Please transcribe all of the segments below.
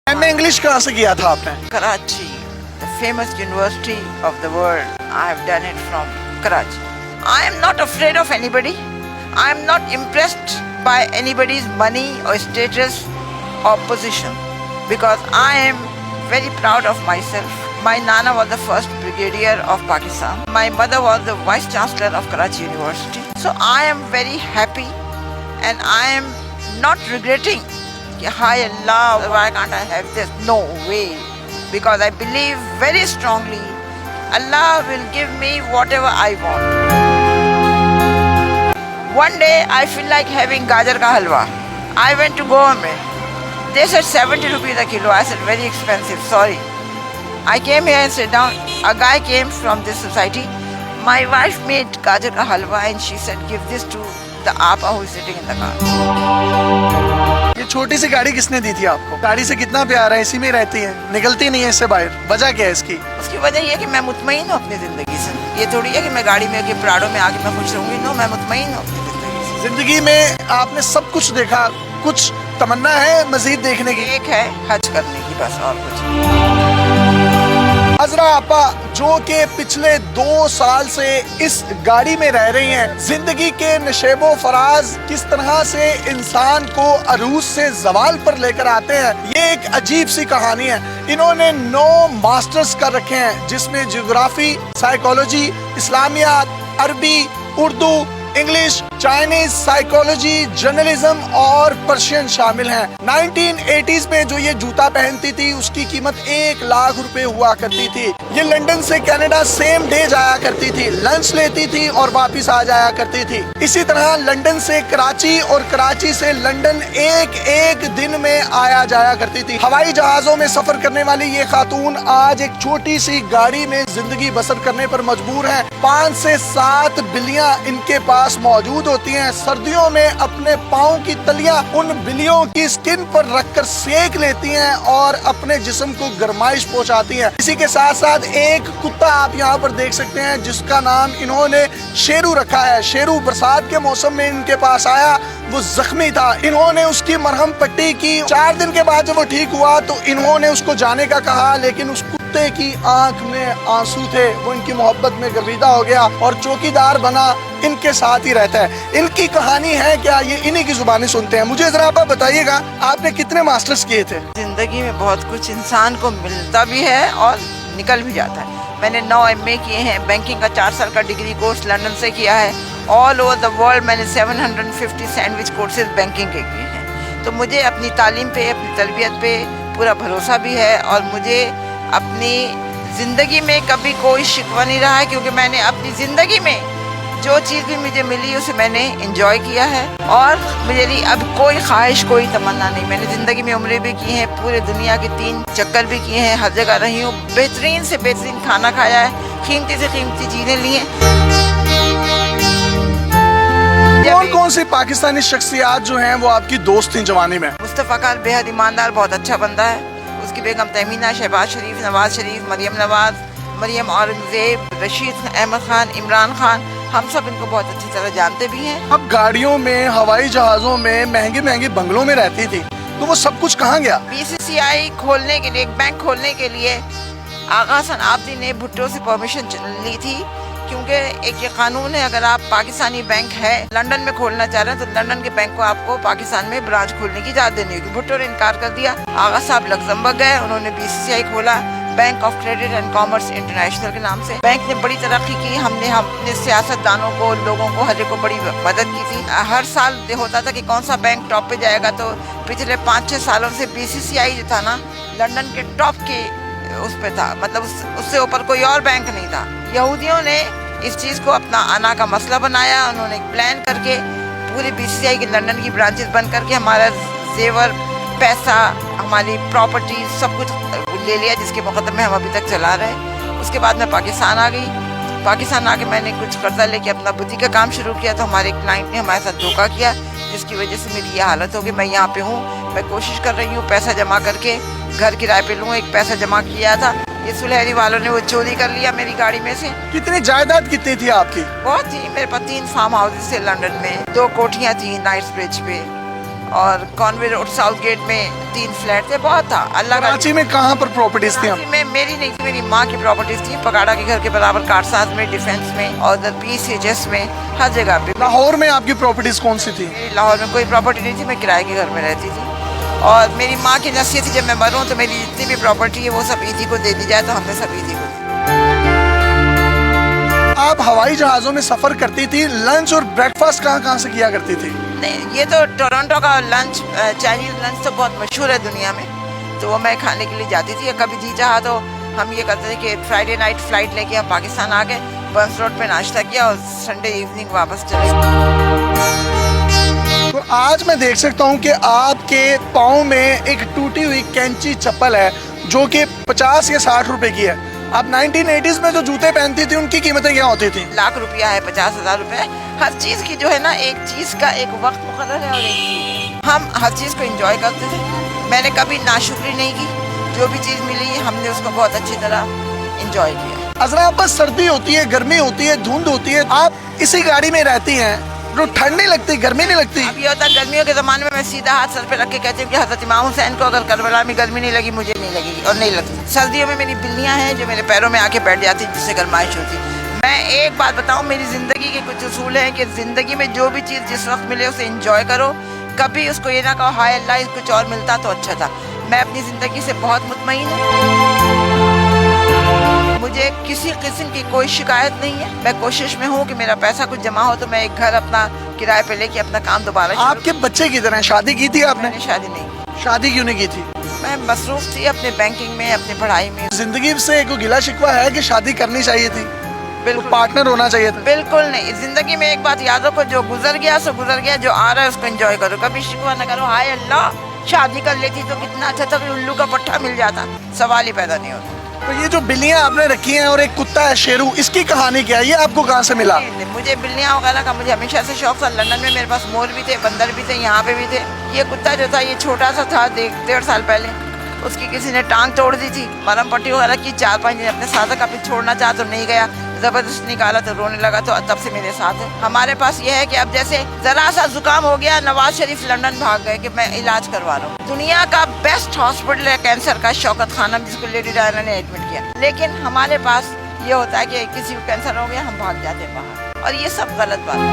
MA English कहाँ से किया था आपने? Karachi, the famous university of the world. I have done it from Karachi. I am not afraid of anybody. I am not impressed by anybody's money or status or position because I am very proud of myself. My Nana was the first brigadier of Pakistan. My mother was the vice chancellor of Karachi University. So I am very happy and I am not regretting. Hi Allah, why can't I have this? No way. Because I believe very strongly Allah will give me whatever I want. One day I feel like having gajar ka halwa. I went to Goa mein. They said 70 rupees a kilo. I said very expensive, sorry. I came here and sat down. A guy came from this society. My wife made gajar ka halwa and she said give this to the apa who is sitting in the car. ये छोटी सी गाड़ी किसने दी थी आपको? गाड़ी से कितना प्यार है, इसी में रहती है, निकलती नहीं है इससे बाहर, वजह क्या है इसकी? उसकी वजह ये है कि मैं मुतमईन हूँ अपनी जिंदगी से। ये थोड़ी है कि मैं गाड़ी में आके प्राडो में आके मैं खुश रहूंगी। नो, मैं मुतमईन हूँ अपनी जिंदगी से। जिंदगी में आपने सब कुछ देखा, कुछ तमन्ना है मजीद देखने की? एक है हज करने की, बस, और कुछ। हजरा आपा जो कि पिछले 2 साल से इस गाड़ी में रह रही हैं, जिंदगी के नशेबो फराज किस तरह से इंसान को अरूज से जवाल पर लेकर आते हैं, ये एक अजीब सी कहानी है। इन्होंने 9 मास्टर्स कर रखे हैं जिसमें ज्योग्राफी, साइकोलॉजी, इस्लामियात, अरबी, Urdu, English, Chinese, psychology, journalism और पर्शियन शामिल हैं। 1980s में जो ये जूता पहनती थी उसकी कीमत 1 लाख रुपए हुआ करती थी। ये लंदन से कनाडा सेम डे जाया करती थी, लंच लेती थी और वापस आ जाया करती थी। इसी तरह लंदन से कराची और कराची से लंदन एक दिन में आया जाया करती थी। हवाई जहाजों में सफर करने वाली ये खातून आज एक छोटी सी गाड़ी में जिंदगी बसर करने पर मजबूर है। 5 से 7 बिल्लियां इनके पास मौजूद होती हैं। सर्दियों में अपने पाँव की तलियां उन बिल्लियों की स्किन पर रखकर सेक लेती हैं और अपने जिस्म को गर्माइश पहुंचाती हैं। इसी के साथ साथ एक कुत्ता आप यहाँ पर देख सकते हैं जिसका नाम इन्होंने शेरू रखा है। शेरू बरसात के मौसम में इनके पास आया, वो जख्मी था, इन्होंने उसकी मरहम पट्टी की। 4 दिन के बाद जब वो ठीक हुआ तो इन्होंने उसको जाने का कहा, लेकिन उस कुत्ते की आंख में आंसू थे। वो इनकी मोहब्बत में गर्विदा हो गया और चौकीदार बना, इनके साथ ही रहता है। इनकी कहानी है क्या, ये इन्हीं की जुबानी सुनते हैं। मुझे जरा आप बताइएगा, आपने कितने मास्टर्स किए थे? जिंदगी में बहुत कुछ इंसान को मिलता भी है और निकल भी जाता है। मैंने 9 MA किए हैं, बैंकिंग का 4 साल का डिग्री कोर्स लंदन से किया है। ऑल ओवर द वर्ल्ड मैंने 750 सैंडविच कोर्सेज बैंकिंग के किए हैं। तो मुझे अपनी तालीम पे, अपनी तरबियत पे पूरा भरोसा भी है और मुझे अपनी ज़िंदगी में कभी कोई शिकवा नहीं रहा है, क्योंकि मैंने अपनी ज़िंदगी में जो चीज़ भी मुझे मिली उसे मैंने एंजॉय किया है और मेरी अब कोई ख्वाहिश, कोई तमन्ना नहीं। मैंने ज़िंदगी में उम्रें भी की हैं, पूरे दुनिया के 3 चक्कर भी किए हैं, हर जगह रही हूँ, बेहतरीन से बेहतरीन खाना खाया है, कीमती से कीमती चीज़ें ली हैं। कौन सी पाकिस्तानी शख्सियात जो हैं वो आपकी दोस्त थी जवानी में? मुस्तफ़ा खान बेहद ईमानदार, बहुत अच्छा बंदा है। उसकी बेगम तहमीना, शहबाज शरीफ, नवाज शरीफ, मरियम नवाज, मरियम औरंगजेब, रशीद अहमद खान, इमरान खान, हम सब इनको बहुत अच्छी तरह जानते भी हैं। अब गाड़ियों में, हवाई जहाजों में, महंगे महंगे बंगलों में रहती थी, तो वो सब कुछ कहाँ गया? BCCI खोलने के लिए, एक बैंक खोलने के लिए आगा हसन आबदी ने भुट्टो से परमिशन ली थी, क्योंकि एक ये कानून है, अगर आप पाकिस्तानी बैंक है लंदन में खोलना चाह रहे हैं तो लंदन के बैंक को आपको पाकिस्तान में ब्रांच खोलने की इजाज़त देनी होगी। भुट्टो ने इनकार कर दिया। आगा साहब लग्जमबर्ग गए, उन्होंने BCCI खोला, bank of credit and commerce international के नाम से। बैंक ने बड़ी तरक्की की, हमने अपने सियासतदानों को, लोगों को, हर एक को बड़ी मदद की थी। हर साल होता था कि कौन सा बैंक टॉप पे जाएगा, तो पिछले 5-6 सालों से BCCI जो था ना, लंदन के टॉप के उस पे था, मतलब उससे ऊपर कोई और बैंक नहीं था। यहूदियों ने इस चीज़ को अपना आना का मसला बनाया। उन्होंने एक प्लान करके पूरी BCCI की लंदन की ब्रांचेस बंद करके हमारा जेवर, पैसा, हमारी प्रॉपर्टी सब कुछ ले लिया, जिसके मुकदमे हम अभी तक चला रहे हैं। उसके बाद मैं पाकिस्तान आ गई। पाकिस्तान आके मैंने कुछ कर्जा लेके अपना बुटीक का काम शुरू किया, तो हमारे क्लाइंट ने हमारे साथ धोखा किया, जिसकी वजह से मेरी ये हालत हो गई। मैं यहाँ पे हूँ, मैं कोशिश कर रही हूँ पैसा जमा करके घर किराए पे लूँ। एक पैसा जमा किया था, ये सुलहरी वालों ने वो चोरी कर लिया मेरी गाड़ी में से। कितनी जायदाद कितनी थी आपकी? बहुत थी, मेरे पास 3 फार्म हाउसेस थे लंदन में, 2 कोठियाँ थी नाइट्स ब्रिज पे और कॉन्वे रोड साउथ गेट में 3 फ्लैट थे, बहुत था। अल्लाह का कराची में कहाँ पर प्रॉपर्टीज थी? कराची में मेरी नहीं थी, मेरी माँ की प्रॉपर्टीज थी, पगाड़ा के घर के बराबर, कारसाज में, डिफेंस में और उधर PCHS में, हर जगह पे। लाहौर में आपकी प्रॉपर्टीज कौन सी थी? लाहौर में कोई प्रॉपर्टी नहीं थी, मैं किराए के घर में रहती थी। और मेरी माँ की नसीहत थी जब मैं मरूँ तो मेरी जितनी भी प्रॉपर्टी है वो सब ईदी को दे दी जाए, तो हमने सब ईदी को दी। आप हवाई जहाज़ों में सफ़र करती थी, लंच और ब्रेकफास्ट कहाँ से किया करती थी? नहीं, ये तो टोरंटो का लंच, चाइनीज़ लंच तो बहुत मशहूर है दुनिया में, तो वो मैं खाने के लिए जाती थी। कभी जी चाहा तो हम ये करते थे कि फ्राइडे नाइट फ़्लाइट लेके हम पाकिस्तान आ गए, बर्न्स रोड पे नाश्ता किया और संडे इवनिंग वापस चले गए। तो आज मैं देख सकता हूँ कि आपके पाँव में एक टूटी हुई कैंची चप्पल है जो कि 50 या 60 रुपए की है। आप 1980s में जो जूते पहनती थी उनकी कीमतें क्या होती थी? लाख रुपया है, 50,000 रुपये। हर चीज़ की जो है ना, एक चीज़ का एक वक्त मुकर्रर है और एक हम हर चीज़ को एंजॉय करते थे। मैंने कभी नाशुक्री नहीं की, जो भी चीज़ मिली हमने उसको बहुत अच्छी तरह एंजॉय किया। अजरा, आप बस सर्दी होती है, गर्मी होती है, धुंध होती है, आप इसी गाड़ी में रहती हैं, तो ठंड नहीं लगती, गर्मी नहीं लगती? अब ये होता है गर्मियों के ज़माने में मैं सीधा हाथ सर पे रख के कहती हूँ कि हज़रत इमाम हुसैन को अगर करबला में गर्मी नहीं लगी, मुझे नहीं लगेगी और नहीं लगती। सर्दियों में मेरी बिल्लियाँ हैं जो मेरे पैरों में आके बैठ जाती, जिससे गर्माइश होती। मैं एक बात बताऊँ, मेरी ज़िंदगी के कुछ उसूल हैं कि ज़िंदगी में जो भी चीज़ जिस वक्त मिले उसे इंजॉय करो। कभी उसको ये ना कहो हाय अल्लाह कुछ और मिलता तो अच्छा था। मैं अपनी ज़िंदगी से बहुत मुतमईन हूँ, मुझे किसी किस्म की कोई शिकायत नहीं है। मैं कोशिश में हूँ कि मेरा पैसा कुछ जमा हो तो मैं एक घर अपना किराए पे लेके अपना काम दोबारा। आपके बच्चे की तरह शादी की थी आपने? मैंने शादी नहीं की। शादी क्यों नहीं की थी? मैं मसरूफ थी अपने बैंकिंग में, अपनी पढ़ाई में। जिंदगी से कोई गिला शिकवा है कि शादी करनी चाहिए थी, बिल्कुल पार्टनर होना चाहिए था? बिल्कुल नहीं। जिंदगी में एक बात याद रखो, जो गुजर गया सो गुजर गया, जो आ रहा है उसको एंजॉय करो, कभी शिकवा न करो हाय अल्लाह शादी कर लेती तो कितना अच्छा था, उल्लू का पट्टा मिल जाता, सवाल ही पैदा नहीं होता। तो ये जो बिल्लियां आपने रखी हैं और एक कुत्ता है शेरू, इसकी कहानी क्या है? ये आपको कहाँ से मिला? मुझे बिल्लियाँ वगैरह का मुझे हमेशा से शौक था। लंदन में मेरे पास मोर भी थे, बंदर भी थे, यहाँ पे भी थे। ये कुत्ता जो था ये छोटा सा था, 1.5 साल पहले उसकी किसी ने टांग तोड़ दी थी, मरहम पट्टी वगैरह की। 4-5 दिन अपने साथ का फिर छोड़ना चाहा तो नहीं गया, जबरदस्त निकाला तो रोने लगा, तो तब से मेरे साथ है। हमारे पास ये है कि अब जैसे जरा सा जुकाम हो गया, नवाज शरीफ लंदन भाग गए कि मैं इलाज करवा रहा हूँ। दुनिया का बेस्ट हॉस्पिटल है कैंसर का, शौकत खानम, जिसको लेडी डायना ने एडमिट किया। लेकिन हमारे पास ये होता है कि किसी को कैंसर हो गया हम भाग जाते हैं बाहर, और ये सब गलत बात है।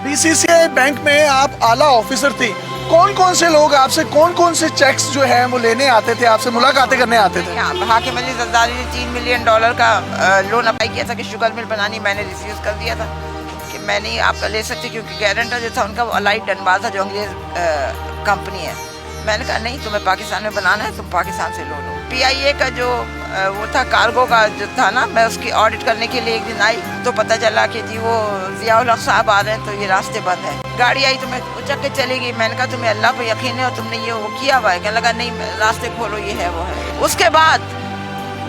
BCCI बैंक में आप आला ऑफिसर थी, कौन कौन से लोग आपसे कौन कौन से चेक्स जो है वो लेने आते थे, आपसे मुलाकातें करने आते थे? हाकिम अली जरदारी ने $3 मिलियन का लोन अप्लाई किया था कि शुगर मिल बनानी, मैंने रिफ्यूज़ कर दिया था कि मैं नहीं आपका ले सकती, क्योंकि गारंटर जो था उनका वो अलाइड डनबाल था जो अंग्रेज़ कंपनी है। मैंने कहा नहीं, तुम्हें पाकिस्तान में बनाना है, तुम पाकिस्तान से लो। PIA का जो वो था कार्गो का जो था ना, मैं उसकी ऑडिट करने के लिए एक दिन आई तो पता चला कि जी वो ज़ियाउल हक साहब आ रहे हैं, तो ये रास्ते बंद है। गाड़ी आई तो मैं उचक के चली गई। मैंने कहा तुम्हें अल्लाह पर यकीन है और तुमने ये वो किया हुआ है? कहने लगा नहीं, रास्ते खोलो, ये है वो है। उसके बाद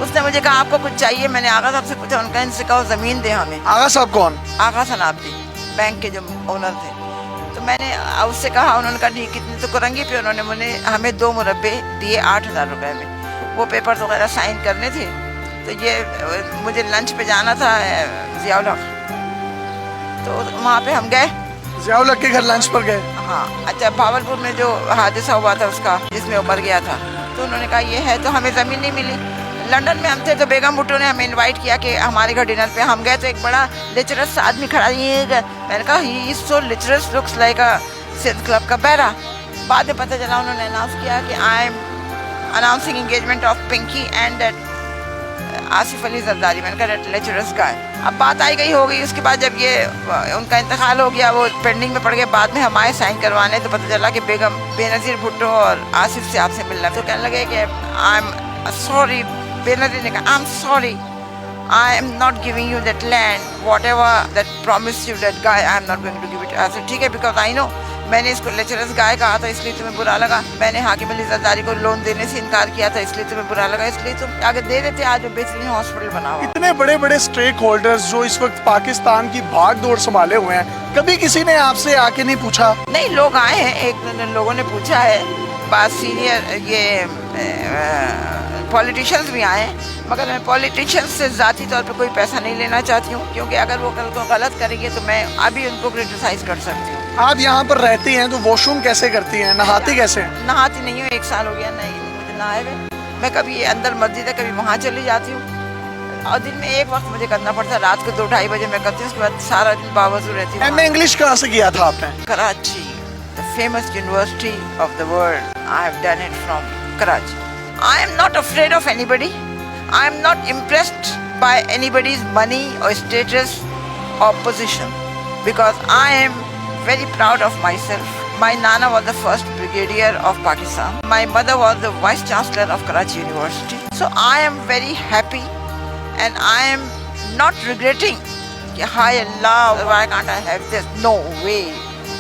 उसने मुझे कहा आपको कुछ चाहिए? मैंने आगा साहब से पूछा, उनका इनसे कहो ज़मीन दे हमें। आगा साहब कौन? आगा सनाब्दी, बैंक के जो ओनर थे। तो मैंने उससे कहा, उन्होंने कहा नहीं कितने तो करंगी पे। उन्होंने हमें 2 मुरब्बे दिए 8,000 रुपये में। वो पेपर्स वगैरह साइन करने थे, तो ये मुझे लंच पे जाना था ज़ियाउल हक, तो वहाँ पे हम गए। ज़ियाउल हक के घर लंच पर गए? हाँ। अच्छा, भावलपुर में जो हादसा हुआ था उसका, जिसमें वो मर गया था, तो उन्होंने कहा ये है, तो हमें ज़मीन नहीं मिली। लंदन में हम थे तो बेगम भुट्टो ने हमें इनवाइट किया कि हमारे घर डिनर पे। हम गए तो एक बड़ा लिटरस आदमी खड़ा, ये मैंने कहा ही इज सो लिटरस, looks like a Sindh club का बैरा। बाद में पता चला उन्होंने अनाउंस किया कि I am announcing engagement of Pinky and that Asif Ali Zardari. मैंने कहा दैट लिटरस गाय। अब बात आई गई हो गई। उसके बाद जब ये उनका इंतकाल हो गया, वो पेंडिंग में पड़ गए, बाद में हम आए साइन करवाने, तो पता चला कि बेगम बेनज़ीर भुट्टो और आसिफ से आपसे मिलना। तो कहने लगे कि आई एम सॉरी। बेनज़ीर ने कहा I am sorry, I am not giving you that land, whatever that promised you that guy, I am not going to give it. I said ठीक है, because I know मैंने इसको lecturers गाय कहा था इसलिए तुम्हें बुरा लगा। मैंने हाकिम अली जरदारी को लोन देने से इनकार किया था इसलिए तुम्हें बुरा लगा, इसलिए तुम आगे दे देते, आज बेहतरीन हॉस्पिटल बना हुआ। इतने बड़े बड़े स्टेक होल्डर्स जो इस वक्त पाकिस्तान की भाग दौड़ संभाले हुए हैं, कभी किसी ने आपसे आके नहीं पूछा? नहीं, लोग आए हैं, एक लोगों ने पूछा है, बात सीनियर ये पॉलिटिशियंस भी आए हैं, मगर मैं पॉलिटिशियंस से ज़ाती तौर पे कोई पैसा नहीं लेना चाहती हूँ, क्योंकि अगर वो कल को गलत करेंगे तो मैं अभी उनको क्रिटिसाइज़ कर सकती हूँ। آپ یہاں پر رہتی ہیں تو واش روم کیسے کرتی ہیں, نہاتی کیسے ہیں؟ نہاتی نہیں ہوں, 1 سال ہو گیا نہیں مجھے نہائے ہوئے. میں کبھی اندر مسجد ہے کبھی وہاں چلی جاتی ہوں, اور دن میں ایک وقت مجھے کرنا پڑتا ہے, رات کو 2-2:30 بجے میں کرتی ہوں, اس کے بعد سارا دن باوضو رہتی ہوں. ایم اے انگلش کہاں سے کیا تھا آپ نے؟ Karachi, the famous university of the world. I have done it from Karachi. I am not afraid of anybody. I am not impressed by anybody's money or status or position, because I am very proud of myself. My Nana was the first brigadier of Pakistan. My mother was the vice chancellor of Karachi University. So I am very happy and I am not regretting. Hi Allah, why can't I have this? No way.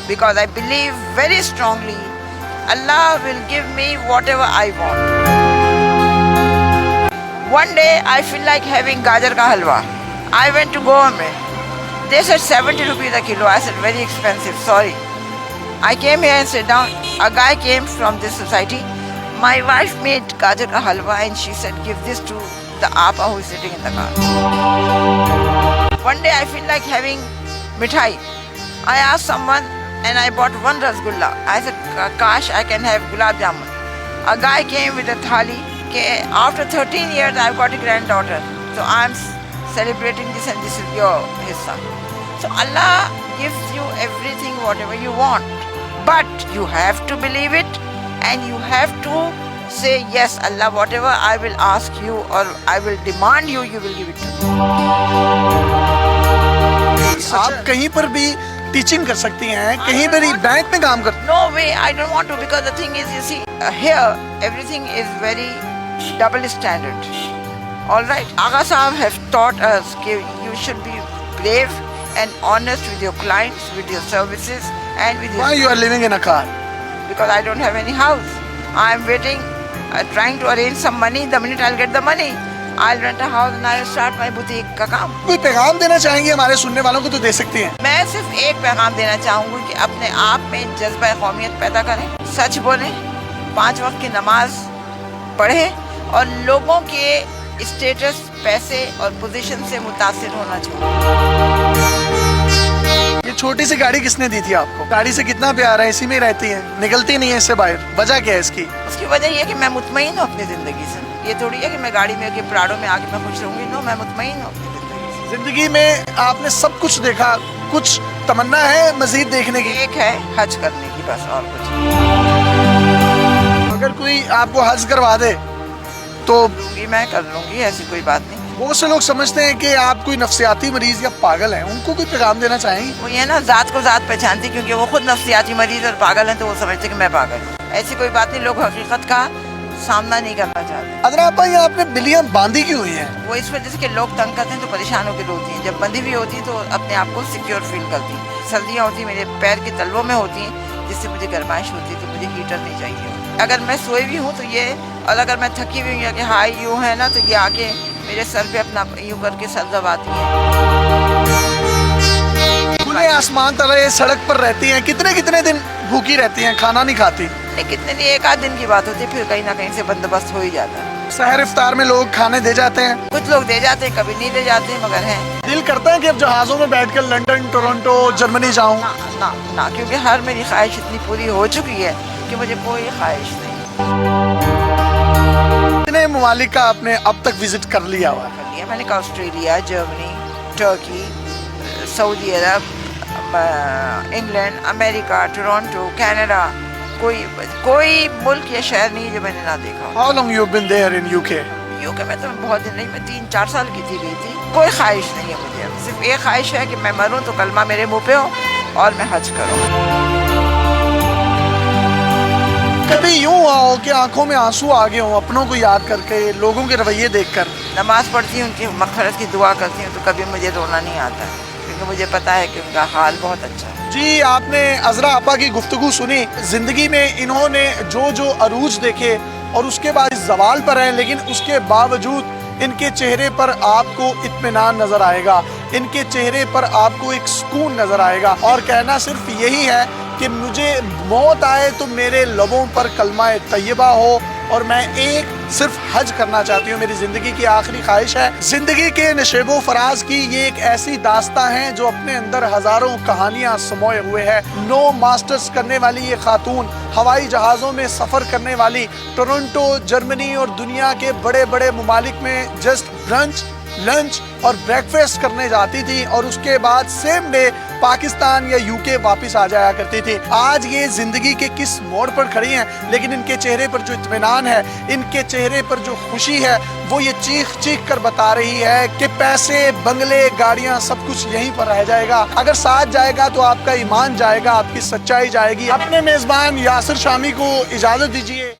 Because I believe very strongly Allah will give me whatever I want. One day I feel like having gajar ka halwa. I went to Goa mein. They said 70 rupees a kilo. I said very expensive, sorry. I came here and sat down. A guy came from this society. My wife made gajar ka halwa and she said give this to the apa who is sitting in the car. One day I feel like having mithai. I asked someone and I bought 1 rasgulla. I said, Kash, I can have gulab jamun. A guy came with a thali. After 13 years, I've got a granddaughter. So I'm celebrating this and this is your hissa. So Allah gives you everything, whatever you want. But you have to believe it and you have to say, yes, Allah, whatever I will ask you or I will demand you, you will give it to me. آپ کہیں پر بھی teaching کر سکتی ہیں, کہیں پر بھی bank میں کام کر. No way, I don't want to, because the thing is, you see, here everything is very double standard. All right, Agha Sahab have taught us that you should be brave and honest with your clients, with your services, and with your. Why you are living in a car? Because I don't have any house. I am waiting, trying to arrange some money. The minute I'll get the money, I'll rent a house and I'll start my boutique کا کام. کوئی پیغام دینا چاہیں گے ہمارے سننے والوں کو تو دے سکتی ہیں. میں صرف ایک پیغام دینا چاہوں گی کہ اپنے آپ میں جذبہ قومیت پیدا کریں, سچ بولیں, 5 وقت کی نماز پڑھیں اور لوگوں کے اسٹیٹس, پیسے اور پوزیشن سے متاثر ہونا چاہیے. یہ چھوٹی سی گاڑی کس نے دی تھی آپ کو؟ گاڑی سے کتنا پیار ہے, اسی میں رہتی ہیں, نکلتی نہیں ہے اس سے باہر, وجہ کیا ہے اس کی؟ اس کی وجہ یہ ہے کہ میں مطمئن ہوں اپنی زندگی سے. یہ تھوڑی ہے کہ میں گاڑی میں کہ پراڈو میں آ کے میں خوش رہوں گی. نو, میں مطمئن ہوں اپنی زندگی سے. زندگی میں آپ نے سب کچھ دیکھا, کچھ تمنا ہے مزید دیکھنے کی؟ ایک ہے حج کرنے کی, بس, اور کچھ. اگر کوئی آپ کو حج کروا دے تو میں کر لوں گی, ایسی کوئی بات نہیں. بہت سے لوگ سمجھتے ہیں کہ آپ کوئی نفسیاتی مریض یا پاگل ہیں, ان کو کوئی پیغام دینا چاہیں گے؟ وہ یہ نا ذات کو ذات پہچانتی, کیونکہ وہ خود نفسیاتی مریض اور پاگل ہیں تو وہ سمجھتے کہ میں پاگل ہوں. ایسی کوئی بات نہیں, لوگ حقیقت کا سامنا نہیں کرنا چاہتے. ادرا آپا, یہ آپ نے بلیاں باندھی کیوں ہوئی ہیں؟ وہ اس وجہ سے کہ لوگ تنگ کرتے ہیں تو پریشان ہو کے روتی ہیں. جب بندھی بھی ہوتی ہیں تو اپنے آپ کو سیکیور فیل کرتی ہیں. سردیاں ہوتی ہیں, میرے پیر کے تلووں میں ہوتی ہیں, جس سے مجھے گرمائش ہوتی ہے, تو مجھے ہیٹر نہیں چاہیے. اگر میں سوئی بھی ہوں تو یہ, اور اگر میں تھکی ہوئی ہوں یا کہ ہائی یوں ہے نا, تو یہ آ کے میرے سر پہ اپنا یوں کر کے سر دباتی ہیں. کھلے آسمان تلے سڑک پر رہتی ہیں, کتنے دن بھوکی رہتی ہیں, کھانا نہیں کھاتی؟ نہیں, کتنے دن, 1 آدھ دن کی بات ہوتی ہے, پھر کہیں نہ کہیں سے بندوبست ہو ہی جاتا ہے. سحر افطار میں لوگ کھانے دے جاتے ہیں؟ کچھ لوگ دے جاتے ہیں, کبھی نہیں دے جاتے, مگر ہیں. دل کرتا ہے کہ اب جہازوں میں بیٹھ کر لنڈن, ٹورنٹو, جرمنی جاؤں؟ نہ, کیونکہ ہر میری خواہش اتنی پوری ہو چکی ہے کہ مجھے کوئی خواہش نہیں. کتنے ممالک کا آپ نے اب تک وزٹ کر لیا ہوا ہے؟ میں نے کہا آسٹریلیا, جرمنی, ٹرکی, سعودی عرب, انگلینڈ, امریکہ, ٹورنٹو, کینیڈا. کوئی ملک یا شہر نہیں جو میں نے نہ دیکھا. How long you been there in UK? UK میں تو بہت دن نہیں, میں 3-4 سال کی گئی تھی. کوئی خواہش نہیں ہے مجھے, صرف ایک خواہش ہے کہ میں مروں تو کلمہ میرے منہ پہ ہو اور میں حج کروں. کبھی یوں ہوا ہو کہ آنکھوں میں آنسو آ گئے ہوں اپنوں کو یاد کر کے, لوگوں کے رویے دیکھ کر؟ نماز پڑھتی ہوں, ان کی مغفرت کی دعا کرتی ہوں, تو کبھی مجھے رونا نہیں آتا, کیونکہ مجھے پتا ہے کہ ان کا حال بہت اچھا ہے. جی, آپ نے عذرا آپا کی گفتگو سنی. زندگی میں انہوں نے جو عروج دیکھے اور اس کے بعد زوال پر ہیں, لیکن اس کے باوجود ان کے چہرے پر آپ کو اطمینان نظر آئے گا, ان کے چہرے پر آپ کو ایک سکون نظر آئے گا, اور کہنا صرف یہی ہے کہ مجھے موت آئے تو میرے لبوں پر کلمہ طیبہ ہو اور میں ایک صرف حج کرنا چاہتی ہوں. میری زندگی کی آخری خواہش ہے. زندگی کے نشیب و فراز کی یہ ایک ایسی داستان ہے جو اپنے اندر ہزاروں کہانیاں سموئے ہوئے ہے. 9 ماسٹرز کرنے والی یہ خاتون ہوائی جہازوں میں سفر کرنے والی ٹورنٹو، جرمنی اور دنیا کے بڑے بڑے ممالک میں جسٹ برنچ، لنچ اور بریکفاسٹ کرنے جاتی تھی اور اس کے بعد سیم ڈے پاکستان یا یو کے واپس آ جایا کرتی تھی. آج یہ زندگی کے کس موڑ پر کھڑی ہیں، لیکن ان کے چہرے پر جو اطمینان ہے، ان کے چہرے پر جو خوشی ہے، وہ یہ چیخ چیخ کر بتا رہی ہے کہ پیسے، بنگلے، گاڑیاں سب کچھ یہیں پر رہ جائے گا. اگر ساتھ جائے گا تو آپ کا ایمان جائے گا، آپ کی سچائی جائے گی. اپنے میزبان یاسر شامی کو اجازت دیجیے.